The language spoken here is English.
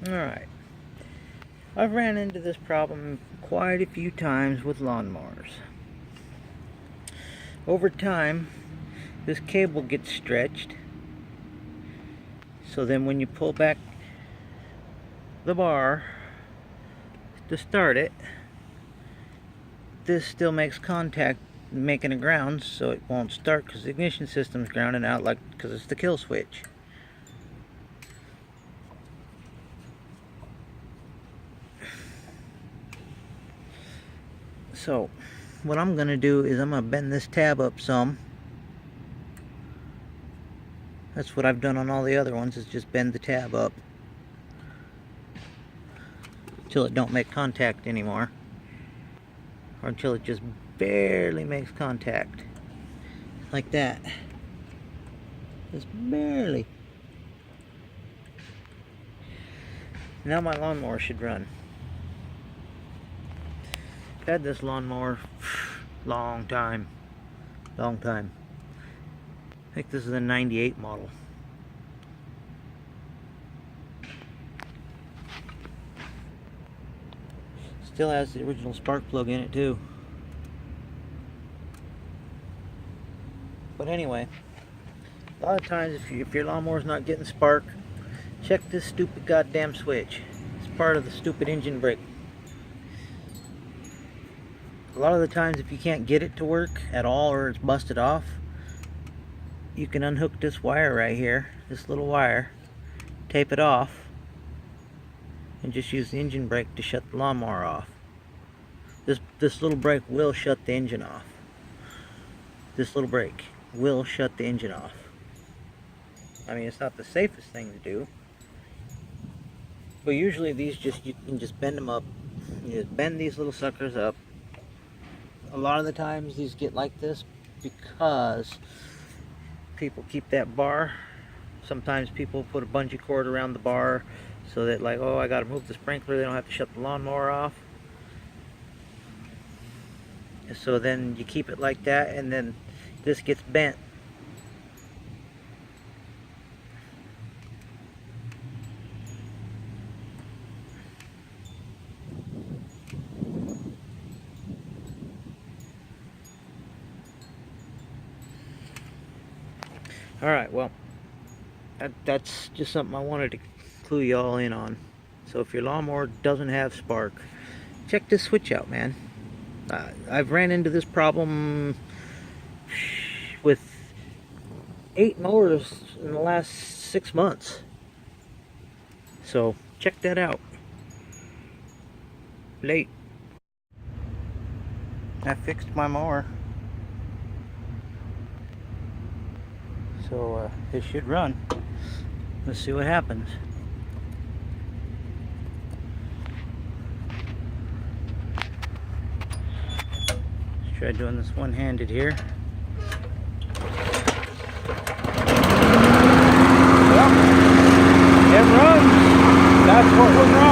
Alright, I've ran into this problem quite a few times with lawnmowers. Over time, this cable gets stretched, so then when you pull back the bar to start it, this still makes contact making a ground, so it won't start because the ignition system's grounded out, like because it's the kill switch. So what I'm gonna do is I'm gonna bend this tab up some. That's what I've done on all the other ones, is just bend the tab up until it don't make contact anymore, or until it just barely makes contact, like that. Just barely. Now my lawnmower should run. I've had this lawnmower long time. I think this is a 98 model. Still has the original spark plug in it too. But anyway, a lot of times if your lawnmower's not getting spark, check this stupid goddamn switch. It's part of the stupid engine brake. A lot of the times if you can't get it to work at all or it's busted off, you can unhook this wire right here, this little wire, tape it off, and just use the engine brake to shut the lawnmower off. This little brake will shut the engine off. This little brake will shut the engine off. I mean, it's not the safest thing to do, but usually these you can just bend them up. You just bend these little suckers up. A lot of the times these get like this because people keep that bar. Sometimes people put a bungee cord around the bar so that, like, oh, I gotta move the sprinkler, they don't have to shut the lawnmower off. So then you keep it like that, and then this gets bent. Alright, well, that's just something I wanted to clue you all in on. So if your lawnmower doesn't have spark, check this switch out, man. I've ran into this problem with 8 mowers in the last 6 months. So check that out. Late. I fixed my mower. So it should run. Let's see what happens. Let's try doing this one-handed here. Well, it runs. That's what was wrong.